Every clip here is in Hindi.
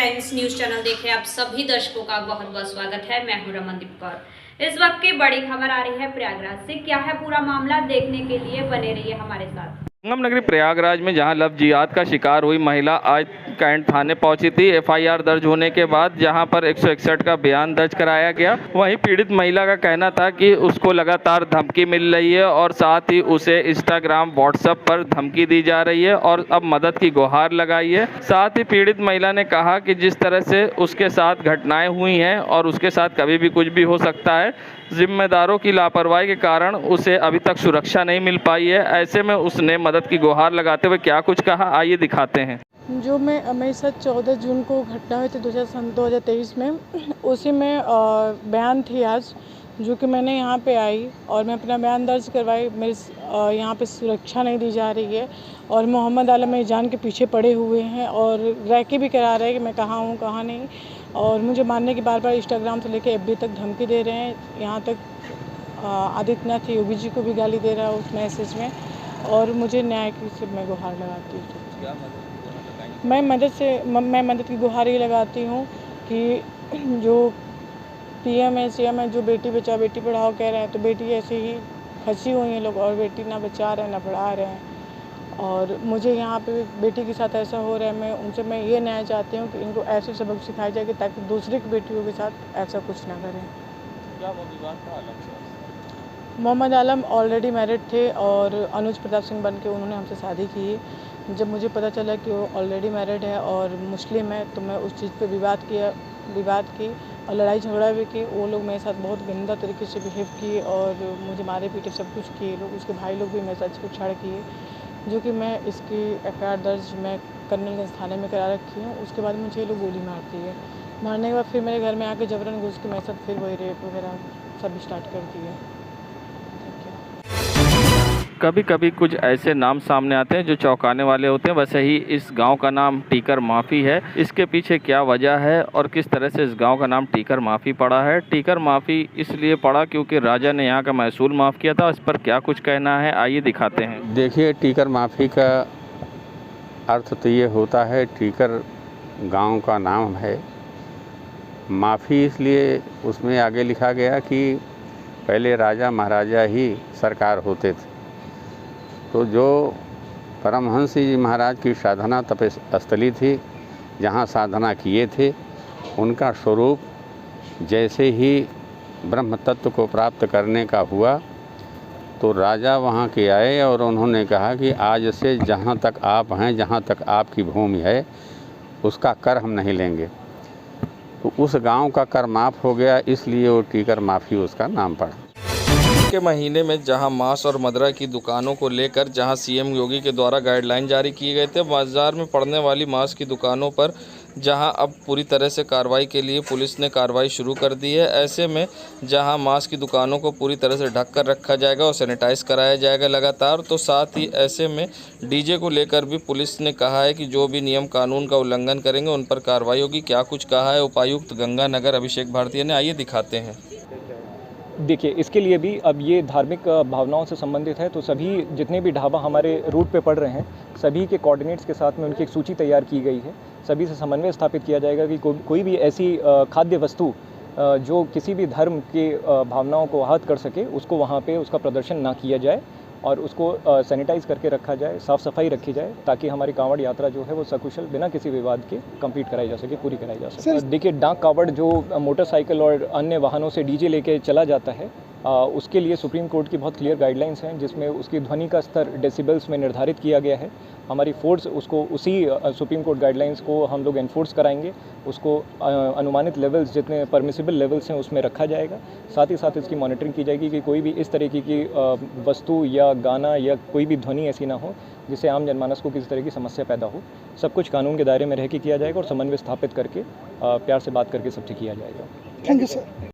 फ्रेंड्स, न्यूज चैनल देखे आप सभी दर्शकों का बहुत बहुत स्वागत है। मैं हूं रमनदीप कौर। इस वक्त की बड़ी खबर आ रही है प्रयागराज से। क्या है पूरा मामला, देखने के लिए बने रहिए हमारे साथ। संगम नगरी प्रयागराज में जहां लव जिहाद का शिकार हुई महिला आज कैंट थाने पहुंची थी। एफआईआर दर्ज होने के बाद जहां पर 161 का बयान दर्ज कराया गया। वहीं पीड़ित महिला का कहना था कि उसको लगातार धमकी मिल रही है और साथ ही उसे इंस्टाग्राम व्हाट्सएप पर धमकी दी जा रही है और अब मदद की गुहार लगाई है। साथ ही पीड़ित महिला ने कहा कि जिस तरह से उसके साथ घटनाएं हुई हैं और उसके साथ कभी भी कुछ भी हो सकता है, जिम्मेदारों की लापरवाही के कारण उसे अभी तक सुरक्षा नहीं मिल पाई है। ऐसे में उसने मदद की गुहार लगाते हुए क्या कुछ कहा, आइए दिखाते हैं। जो मेरे साथ 14 जून को घटना हुई थी 2023 में, उसी में बयान थी आज, जो कि मैंने यहाँ पे आई और मैं अपना बयान दर्ज करवाई। मेरे यहाँ पे सुरक्षा नहीं दी जा रही है और मोहम्मद आलम मेरी जान के पीछे पड़े हुए हैं और रैकी भी करा रहे हैं कि मैं कहाँ हूँ कहाँ नहीं, और मुझे मारने की बार इंस्टाग्राम से लेकर एफबी तक धमकी दे रहे हैं। यहाँ तक आदित्यनाथ योगी जी को भी गाली दे रहा है उस मैसेज में, और मुझे न्याय की सिर्फ मैं गुहार लगाती हूँ। मैं मदद की गुहार ये लगाती हूँ कि जो पीएम है सीएम है, जो बेटी बचाओ बेटी पढ़ाओ कह रहे हैं, तो बेटी ऐसे ही फंसी हुई हैं लोग और बेटी ना बचा रहे हैं ना पढ़ा रहे हैं। और मुझे यहाँ पे बेटी के साथ ऐसा हो रहा है, मैं ये न्याय चाहती हूँ कि इनको ऐसे सबक सिखाया जाए कि ताकि दूसरी की बेटियों के साथ ऐसा कुछ ना करें। क्या वो विवाद था आलम से? मोहम्मद आलम ऑलरेडी मैरिड थे और अनुज प्रताप सिंह बन के उन्होंने हमसे शादी की। जब मुझे पता चला कि वो ऑलरेडी मैरिड है और मुस्लिम है, तो मैं उस चीज़ पे विवाद की और लड़ाई झगड़ा भी की। वो लोग मेरे साथ बहुत गंदा तरीके से बिहेव किए और मुझे मारे पीटे सब कुछ किए लोग। उसके भाई लोग भी मेरे साथ छेड़छाड़ किए, जो कि मैं इसकी एफआईआर दर्ज मैं कर्नलगंज थाने में करा रखी हूँ। उसके बाद मुझे लोग गोली मारती है। मारने के बाद फिर मेरे घर में आके जबरन घुस के मेरे साथ फिर वही रेप वगैरह सब स्टार्ट कर दिए। कभी कभी कुछ ऐसे नाम सामने आते हैं जो चौंकाने वाले होते हैं। वैसे ही इस गांव का नाम टीकर माफ़ी है। इसके पीछे क्या वजह है और किस तरह से इस गांव का नाम टीकर माफ़ी पड़ा है? टीकर माफ़ी इसलिए पड़ा क्योंकि राजा ने यहाँ का महसूल माफ़ किया था। इस पर क्या कुछ कहना है, आइए दिखाते हैं। देखिए, टीकर माफ़ी का अर्थ तो ये होता है, टीकर गांव का नाम है। माफ़ी इसलिए उसमें आगे लिखा गया कि पहले राजा महाराजा ही सरकार होते थे, तो जो परमहंस जी महाराज की साधना तपस्थली थी, जहाँ साधना किए थे, उनका स्वरूप जैसे ही ब्रह्म तत्व को प्राप्त करने का हुआ, तो राजा वहाँ के आए और उन्होंने कहा कि आज से जहाँ तक आप हैं, जहाँ तक आपकी भूमि है, उसका कर हम नहीं लेंगे। तो उस गांव का कर माफ़ हो गया, इसलिए वो टीकर माफ़ी उसका नाम पड़ा। के महीने में जहां मांस और मदिरा की दुकानों को लेकर जहां सीएम योगी के द्वारा गाइडलाइन जारी किए गए थे, बाजार में पड़ने वाली मांस की दुकानों पर जहां अब पूरी तरह से कार्रवाई के लिए पुलिस ने कार्रवाई शुरू कर दी है। ऐसे में जहां मांस की दुकानों को पूरी तरह से ढक कर रखा जाएगा और सैनिटाइज कराया जाएगा लगातार, तो साथ ही ऐसे में डीजे को लेकर भी पुलिस ने कहा है कि जो भी नियम कानून का उल्लंघन करेंगे उन पर कार्रवाई होगी। क्या कुछ कहा है उपायुक्त गंगानगर अभिषेक भारतीय ने, आइए दिखाते हैं। देखिए, इसके लिए भी अब ये धार्मिक भावनाओं से संबंधित है, तो सभी जितने भी ढाबा हमारे रूट पे पड़ रहे हैं, सभी के कोऑर्डिनेट्स के साथ में उनकी एक सूची तैयार की गई है। सभी से समन्वय स्थापित किया जाएगा कि कोई भी ऐसी खाद्य वस्तु जो किसी भी धर्म के भावनाओं को आहत कर सके, उसको वहाँ पे उसका प्रदर्शन ना किया जाए और उसको सैनिटाइज करके रखा जाए, साफ़ सफाई रखी जाए, ताकि हमारी कांवड़ यात्रा जो है वो सकुशल बिना किसी विवाद के कंप्लीट कराई जा सके, पूरी कराई जा सके। देखिए, डाक कांवड़ जो मोटरसाइकिल और अन्य वाहनों से डीजे लेके चला जाता है, उसके लिए सुप्रीम कोर्ट की बहुत क्लियर गाइडलाइंस हैं, जिसमें उसकी ध्वनि का स्तर डेसिबल्स में निर्धारित किया गया है। हमारी फोर्स उसको उसी सुप्रीम कोर्ट गाइडलाइंस को हम लोग एनफोर्स कराएंगे। उसको अनुमानित लेवल्स जितने परमिसिबल लेवल्स हैं उसमें रखा जाएगा। साथ ही साथ इसकी मॉनिटरिंग की जाएगी कि कोई भी इस तरीके की वस्तु या गाना या कोई भी ध्वनि ऐसी ना हो जिससे आम जनमानस को किसी तरह की समस्या पैदा हो। सब कुछ कानून के दायरे में रह के किया जाएगा और समन्वय स्थापित करके प्यार से बात करके सब ठीक किया जाएगा। Thank you sir.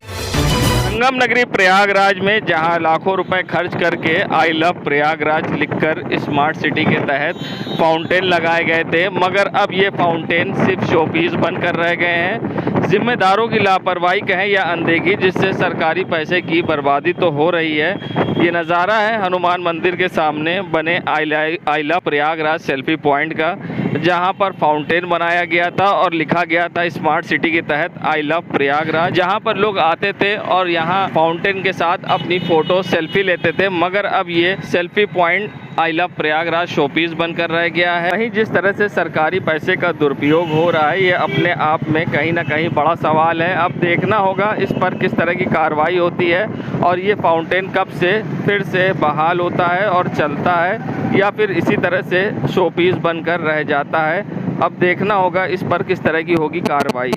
संगम नगरी प्रयागराज में जहां लाखों रुपए खर्च करके आई लव प्रयागराज लिखकर स्मार्ट सिटी के तहत फाउंटेन लगाए गए थे, मगर अब ये फाउंटेन सिर्फ शोपीस बनकर रह गए हैं। जिम्मेदारों की लापरवाही कहें या अनदेखी, जिससे सरकारी पैसे की बर्बादी तो हो रही है। ये नज़ारा है हनुमान मंदिर के सामने बने I love Prayagraj selfie point का, जहां पर फाउंटेन बनाया गया था और लिखा गया था स्मार्ट सिटी के तहत आई लव प्रयागराज। जहां पर लोग आते थे और यहां फाउंटेन के साथ अपनी फ़ोटो सेल्फी लेते थे, मगर अब ये selfie point I love Prayagraj showpiece बनकर रह गया है। वहीं जिस तरह से सरकारी पैसे का दुरुपयोग हो रहा है, ये अपने आप में कहीं ना कहीं बड़ा सवाल है। अब देखना होगा इस पर किस तरह की कार्रवाई होती है और ये फाउंटेन कब से फिर से बहाल होता है और चलता है, या फिर इसी तरह से शोपीस बनकर रह जाता है। अब देखना होगा इस पर किस तरह की होगी कार्रवाई।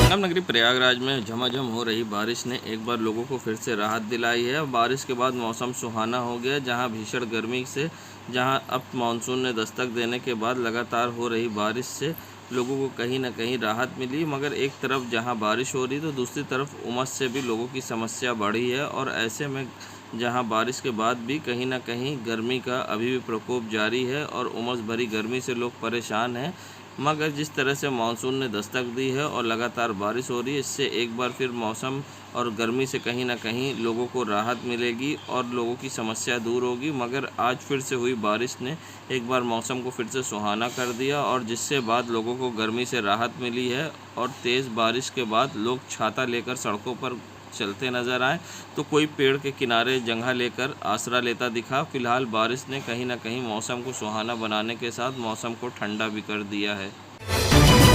संगम नगरी प्रयागराज में झमाझम हो रही बारिश ने एक बार लोगों को फिर से राहत दिलाई है। बारिश के बाद मौसम सुहाना हो गया, जहां भीषण गर्मी से अब मानसून ने दस्तक देने के बाद लगातार हो रही बारिश से लोगों को कहीं ना कहीं राहत मिली। मगर एक तरफ जहां बारिश हो रही तो दूसरी तरफ उमस से भी लोगों की समस्या बढ़ी है, और ऐसे में जहां बारिश के बाद भी कहीं ना कहीं गर्मी का अभी भी प्रकोप जारी है और उमस भरी गर्मी से लोग परेशान हैं। मगर जिस तरह से मानसून ने दस्तक दी है और लगातार बारिश हो रही है, इससे एक बार फिर मौसम और गर्मी से कहीं ना कहीं लोगों को राहत मिलेगी और लोगों की समस्या दूर होगी। मगर आज फिर से हुई बारिश ने एक बार मौसम को फिर से सुहाना कर दिया, और जिससे बाद लोगों को गर्मी से राहत मिली है। और तेज़ बारिश के बाद लोग छाता लेकर सड़कों पर चलते नज़र आए तो कोई पेड़ के किनारे जगह लेकर आसरा लेता दिखा। फिलहाल बारिश ने कहीं ना कहीं मौसम को सुहाना बनाने के साथ मौसम को ठंडा भी कर दिया है।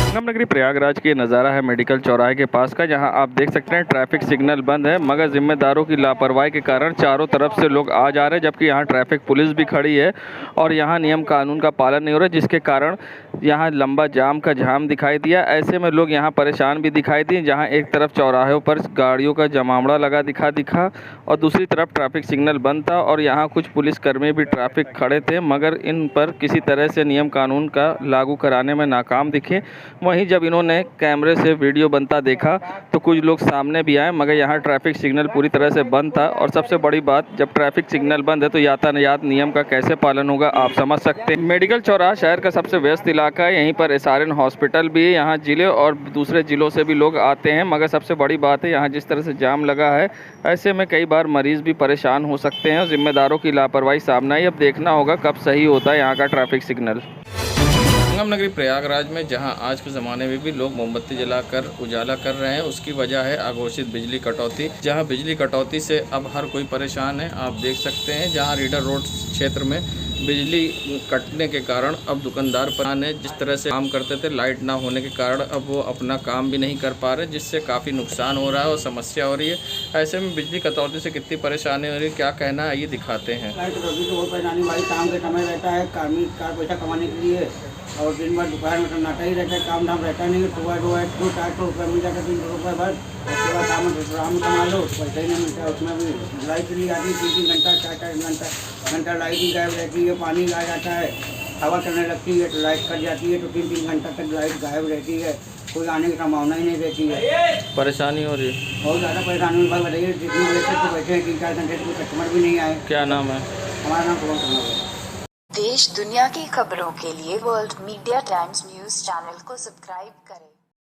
संगम नगरी प्रयागराज की नज़ारा है मेडिकल चौराहे के पास का, जहां आप देख सकते हैं ट्रैफिक सिग्नल बंद है, मगर जिम्मेदारों की लापरवाही के कारण चारों तरफ से लोग आ जा रहे हैं, जबकि यहां ट्रैफिक पुलिस भी खड़ी है और यहां नियम कानून का पालन नहीं हो रहा है, जिसके कारण यहां लंबा जाम का जाम दिखाई दिया। ऐसे में लोग यहां परेशान भी दिखाई दिए, जहां एक तरफ चौराहों पर गाड़ियों का जमावड़ा लगा दिखा और दूसरी तरफ ट्रैफिक सिग्नल बंद था और यहाँ कुछ पुलिसकर्मी भी ट्रैफिक खड़े थे, मगर इन पर किसी तरह से नियम कानून का लागू कराने में नाकाम दिखे। वहीं जब इन्होंने कैमरे से वीडियो बनता देखा तो कुछ लोग सामने भी आए, मगर यहाँ ट्रैफिक सिग्नल पूरी तरह से बंद था। और सबसे बड़ी बात, जब ट्रैफिक सिग्नल बंद है तो यातायात नियम का कैसे पालन होगा, आप समझ सकते हैं। मेडिकल चौराहा शहर का सबसे व्यस्त इलाका है, यहीं पर SRN हॉस्पिटल भी है, यहाँ जिले और दूसरे ज़िलों से भी लोग आते हैं। मगर सबसे बड़ी बात है यहाँ जिस तरह से जाम लगा है, ऐसे में कई बार मरीज़ भी परेशान हो सकते हैं और जिम्मेदारों की लापरवाही सामने आई। अब देखना होगा कब सही होता है यहाँ का ट्रैफिक सिग्नल। संगम नगरी प्रयागराज में जहां आज के ज़माने में भी लोग मोमबत्ती जलाकर उजाला कर रहे हैं, उसकी वजह है अघोषित बिजली कटौती। जहां बिजली कटौती से अब हर कोई परेशान है। आप देख सकते हैं जहां रीडर रोड क्षेत्र में बिजली कटने के कारण अब दुकानदार परेशान है। जिस तरह से काम करते थे, लाइट ना होने के कारण अब वो अपना काम भी नहीं कर पा रहे, जिससे काफ़ी नुकसान हो रहा है और समस्या हो रही है। ऐसे में बिजली कटौती से कितनी परेशानी हो रही है, क्या कहना है, ये दिखाते हैं। लाइट कटौती तो बहुत परेशानी भाई, काम का समय रहता है, कार्मिक का पैसा कमाने के लिए, और दिन भर दोपहर में सन्नाटा ही रहता है, काम धाम रहता नहीं है। सुबह जो है 200-400 रुपये मिल जाता है, 300 रुपये बस, उसके बाद काम में कमा लो, पैसा ही नहीं मिलता है। उसमें भी लाइट चली जाती है 3-3 घंटा 4-4 घंटा लाइट ही गायब रहती है। पानी आ जाता है, हवा चलने लगती है तो लाइट कट जाती है, तो 3-3 घंटा तक लाइट गायब रहती है, कोई आने की संभावना ही नहीं रहती है। परेशानी हो रही है, बहुत ज़्यादा परेशानी भाई बताइए। जितनी देर तक बैठे हैं 3-4 घंटे कोई कस्टमर भी नहीं आए। क्या नाम है? हमारा नाम पवन शर्मा है। देश दुनिया की खबरों के लिए world media times news channel को सब्सक्राइब करें।